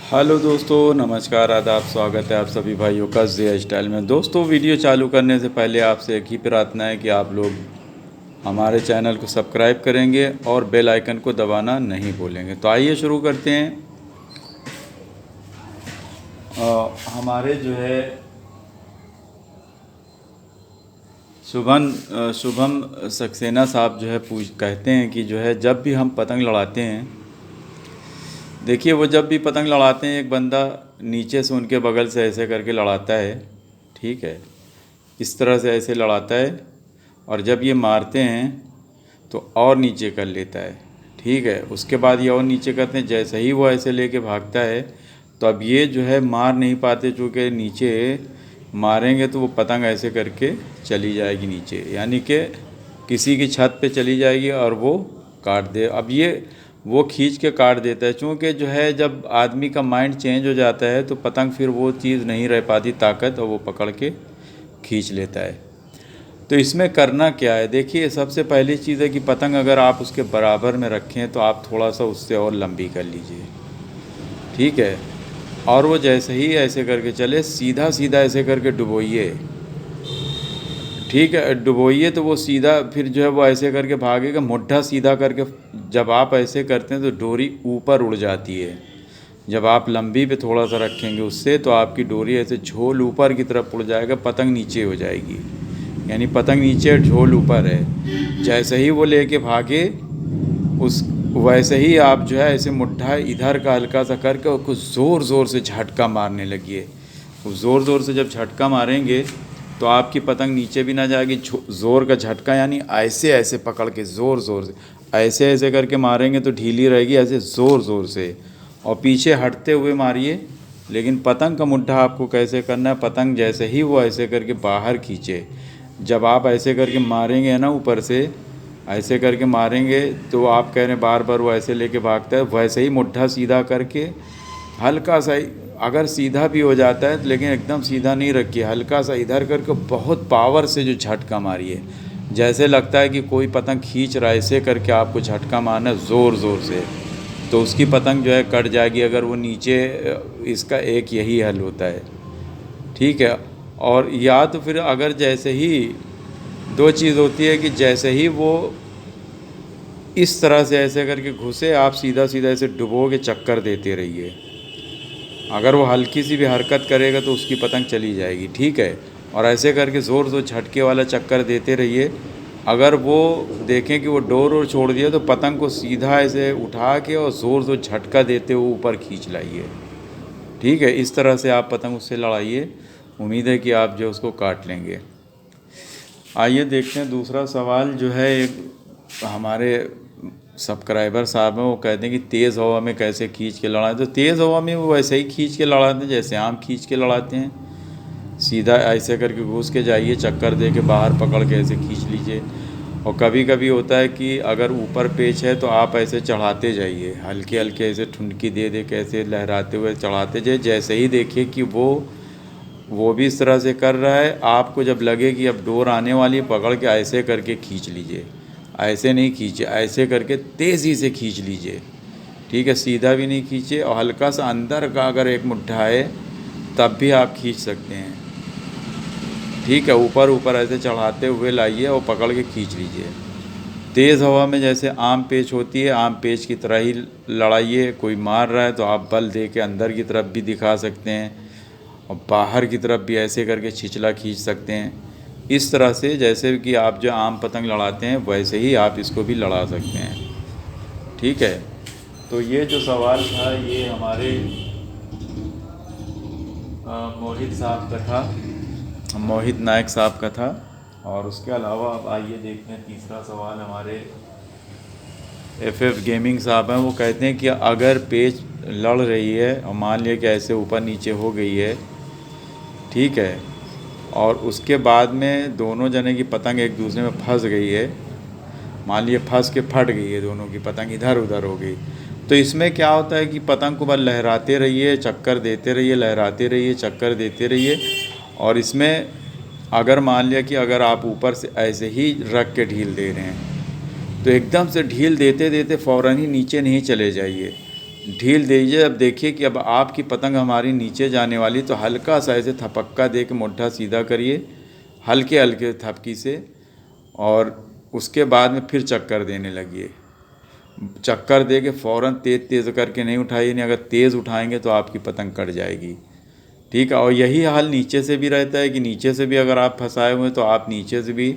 Hello दोस्तों, नमस्कार, आदाब। स्वागत है आप सभी भाइयों का ज़िया स्टाइल में। दोस्तों, वीडियो चालू करने से पहले आपसे एक ही प्रार्थना है कि आप लोग हमारे चैनल को सब्सक्राइब करेंगे और बेल आइकन को दबाना नहीं भूलेंगे। तो आइए शुरू करते हैं। हमारे जो है शुभम सक्सेना साहब जो है कहते हैं कि जो है जब भी हम पतंग लड़ाते हैं, देखिए वो जब भी पतंग लड़ाते हैं एक बंदा नीचे से उनके बगल से ऐसे करके लड़ाता है, ठीक है, इस तरह से ऐसे लड़ाता है। और जब ये मारते हैं तो और नीचे कर लेता है, ठीक है। उसके बाद ये और नीचे करते हैं। जैसे ही वो ऐसे लेके भागता है तो अब ये जो है मार नहीं पाते, चूँकि नीचे मारेंगे तो वो पतंग ऐसे करके चली जाएगी नीचे, यानी कि किसी की छत पे चली जाएगी और वो काट दे। अब ये वो खींच के काट देता है, चूँकि जो है जब आदमी का माइंड चेंज हो जाता है तो पतंग फिर वो चीज़ नहीं रह पाती ताकत, और वो पकड़ के खींच लेता है। तो इसमें करना क्या है, देखिए सबसे पहली चीज़ है कि पतंग अगर आप उसके बराबर में रखें तो आप थोड़ा सा उससे और लंबी कर लीजिए, ठीक है। और वो जैसे ही ऐसे करके चले, सीधा सीधा ऐसे करके डुबोइए, ठीक है। डुबोइए तो वो सीधा फिर जो है वो ऐसे करके भागेगा, मुट्ठा सीधा करके। जब आप ऐसे करते हैं तो डोरी ऊपर उड़ जाती है। जब आप लंबी पे थोड़ा सा रखेंगे उससे तो आपकी डोरी ऐसे झोल ऊपर की तरफ उड़ जाएगा, पतंग नीचे हो जाएगी, यानी पतंग नीचे झोल ऊपर है। जैसे ही वो लेके भागे उस वैसे ही आप जो है ऐसे मुट्ठा इधर का हल्का सा करके और कुछ ज़ोर ज़ोर से झटका मारने लगिए। ज़ोर ज़ोर से जब झटका मारेंगे तो आपकी पतंग नीचे भी ना जाएगी। ज़ोर का झटका यानी ऐसे ऐसे पकड़ के ज़ोर ज़ोर से ऐसे ऐसे करके मारेंगे तो ढीली रहेगी, ऐसे ज़ोर ज़ोर से। और पीछे हटते हुए मारिए। लेकिन पतंग का मुट्ठा आपको कैसे करना है, पतंग जैसे ही वो ऐसे करके बाहर खींचे, जब आप ऐसे करके मारेंगे ना, ऊपर से ऐसे करके मारेंगे तो आप कह रहे हैं बार बार वो ऐसे लेके भागता है, वैसे ही मुट्ठा सीधा करके हल्का सा, अगर सीधा भी हो जाता है लेकिन एकदम सीधा नहीं रखिए, हल्का सा इधर करके बहुत पावर से जो झटका मारिए, जैसे लगता है कि कोई पतंग खींच रहा है, ऐसे करके आपको झटका मारना है ज़ोर ज़ोर से, तो उसकी पतंग जो है कट जाएगी अगर वो नीचे। इसका एक यही हल होता है, ठीक है। और या तो फिर अगर जैसे ही दो चीज़ होती है कि जैसे ही वो इस तरह से ऐसे करके घुसे, आप सीधा सीधा ऐसे डुबो के चक्कर देते रहिए। अगर वो हल्की सी भी हरकत करेगा तो उसकी पतंग चली जाएगी, ठीक है। और ऐसे करके ज़ोर ज़ोर झटके वाला चक्कर देते रहिए। अगर वो देखें कि वो डोर और छोड़ दिया तो पतंग को सीधा ऐसे उठा के और ज़ोर ज़ोर झटका देते हुए ऊपर खींच लाइए, ठीक है। इस तरह से आप पतंग उससे लड़ाइए, उम्मीद है कि आप जो उसको काट लेंगे। आइए देखते हैं दूसरा सवाल जो है। एक हमारे सब्सक्राइबर साहब हैं, वो कहते हैं कि तेज़ हवा में कैसे खींच के लड़ाएं। तो तेज़ हवा में वो वैसे ही खींच के लड़ाते हैं जैसे आम खींच के लड़ाते हैं। सीधा ऐसे करके घुस के जाइए, चक्कर दे के बाहर पकड़ के ऐसे खींच लीजिए। और कभी कभी होता है कि अगर ऊपर पेच है तो आप ऐसे चढ़ाते जाइए, हल्के हल्के ऐसे ठुनकी दे दे के ऐसे लहराते हुए चढ़ाते जाइए। जैसे ही देखिए कि वो भी इस तरह से कर रहा है, आपको जब लगे कि अब डोर आने वाली है, पकड़ के ऐसे करके खींच लीजिए। ऐसे नहीं खींचे, ऐसे करके तेज़ी से खींच लीजिए, ठीक है। सीधा भी नहीं खींचे, और हल्का सा अंदर का अगर एक मुट्ठा है तब भी आप खींच सकते हैं, ठीक है। ऊपर ऊपर ऐसे चढ़ाते हुए लाइए और पकड़ के खींच लीजिए। तेज़ हवा में जैसे आम पेच होती है, आम पेच की तरह ही लड़ाइए। कोई मार रहा है तो आप बल दे के अंदर की तरफ भी दिखा सकते हैं और बाहर की तरफ भी ऐसे करके छिछला खींच सकते हैं। इस तरह से जैसे कि आप जो आम पतंग लड़ाते हैं वैसे ही आप इसको भी लड़ा सकते हैं, ठीक है। तो ये जो सवाल था ये हमारे मोहित साहब का था, मोहित नायक साहब का था। और उसके अलावा अब आइए देखते हैं तीसरा सवाल। हमारे FF गेमिंग साहब हैं, वो कहते हैं कि अगर पेच लड़ रही है और मान लिया कि ऐसे ऊपर नीचे हो गई है, ठीक है, और उसके बाद में दोनों जने की पतंग एक दूसरे में फंस गई है, मान लिया फंस के फट गई है, दोनों की पतंग इधर उधर हो गई, तो इसमें क्या होता है कि पतंग को बस लहराते रहिए, चक्कर देते रहिए, लहराते रहिए, चक्कर देते रहिए। और इसमें अगर मान लिया कि अगर आप ऊपर से ऐसे ही रख के ढील दे रहे हैं तो एकदम से ढील देते देते फ़ौरन ही नीचे नहीं चले जाइए। ढील दीजिए। अब देखिए कि अब आपकी पतंग हमारी नीचे जाने वाली, तो हल्का सा ऐसे थपक्का दे के मुट्ठा सीधा करिए हल्के हल्के थपकी से, और उसके बाद में फिर चक्कर देने लगिए। चक्कर दे के फ़ौरन तेज़ तेज़ करके नहीं उठाइए, नहीं अगर तेज़ उठाएंगे तो आपकी पतंग कट जाएगी। ठीक है, और यही हाल नीचे से भी रहता है कि नीचे से भी अगर आप फंसाए हुए हैं तो आप नीचे से भी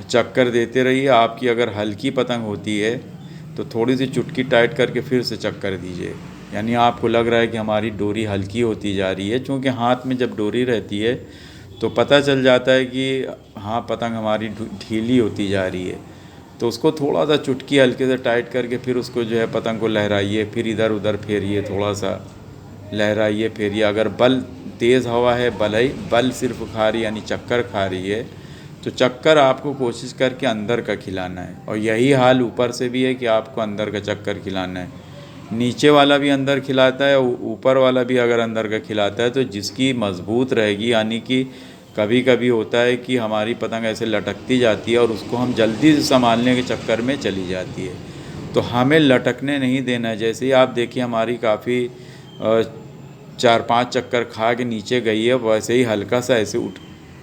चक्कर देते रहिए। आपकी अगर हल्की पतंग होती है तो थोड़ी सी चुटकी टाइट करके फिर से चक्कर दीजिए, यानी आपको लग रहा है कि हमारी डोरी हल्की होती जा रही है। क्योंकि हाथ में जब डोरी रहती है तो पता चल जाता है कि हाँ पतंग हमारी ढीली होती जा रही है। तो उसको थोड़ा सा चुटकी हल्के से टाइट करके फिर उसको जो है पतंग को लहराइए, फिर इधर उधर फेरिए, थोड़ा सा लहराइए फेरिए। अगर बल तेज़ हवा है, बल सिर्फ खा रही यानी चक्कर खा रही है, तो चक्कर आपको कोशिश करके अंदर का खिलाना है। और यही हाल ऊपर से भी है कि आपको अंदर का चक्कर खिलाना है। नीचे वाला भी अंदर खिलाता है, ऊपर वाला भी अगर अंदर का खिलाता है तो जिसकी मज़बूत रहेगी, यानी कि कभी कभी होता है कि हमारी पतंग ऐसे लटकती जाती है और उसको हम जल्दी से संभालने के चक्कर में चली जाती है, तो हमें लटकने नहीं देना है। जैसे ही आप देखिए हमारी काफ़ी 4-5 चक्कर खा के नीचे गई है, वैसे ही हल्का सा ऐसे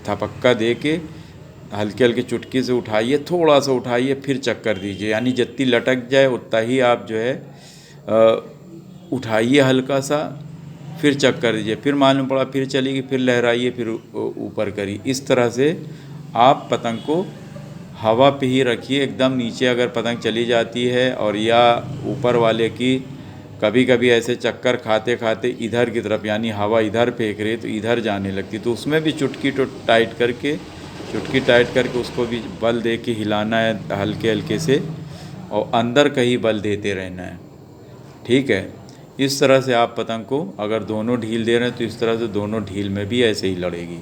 थपक्का दे के हल्के हल्के चुटकी से उठाइए, थोड़ा सा उठाइए, फिर चक्कर दीजिए, यानी जितनी लटक जाए उतना ही आप जो है उठाइए हल्का सा, फिर चक्कर दीजिए, फिर मालूम पड़ा फिर चलेगी, फिर लहराइए, फिर ऊपर करिए। इस तरह से आप पतंग को हवा पे ही रखिए। एकदम नीचे अगर पतंग चली जाती है और या ऊपर वाले की कभी कभी ऐसे चक्कर खाते खाते इधर की तरफ, यानी हवा इधर फेंक रही है तो इधर जाने लगती, तो उसमें भी चुटकी टाइट करके उसको भी बल दे के हिलाना है हल्के हल्के से, और अंदर का ही बल देते रहना है। ठीक है, इस तरह से आप पतंग को अगर दोनों ढील दे रहे हैं तो इस तरह से दोनों ढील में भी ऐसे ही लड़ेगी।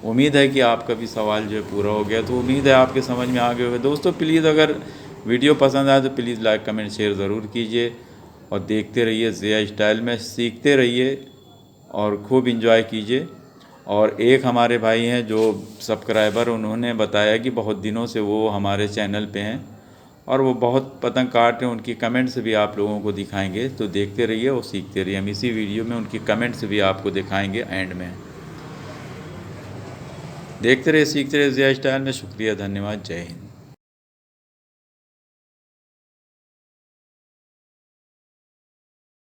उम्मीद है कि आपका भी सवाल जो है पूरा हो गया, तो उम्मीद है आपके समझ में आ गए होगा। दोस्तों प्लीज़ अगर वीडियो पसंद आए तो प्लीज़ लाइक कमेंट शेयर ज़रूर कीजिए, और देखते रहिए ज़िया स्टाइल में, सीखते रहिए और खूब इंजॉय कीजिए। और एक हमारे भाई हैं जो सब्सक्राइबर, उन्होंने बताया कि बहुत दिनों से वो हमारे चैनल पे हैं और वो बहुत पतंग काट रहे हैं, उनकी कमेंट्स भी आप लोगों को दिखाएंगे, तो देखते रहिए और सीखते रहिए। हम इसी वीडियो में उनकी कमेंट्स भी आपको दिखाएंगे एंड में। देखते रहिए, सीखते रहिए ज़िया स्टाइल में। शुक्रिया, धन्यवाद, जय हिंद।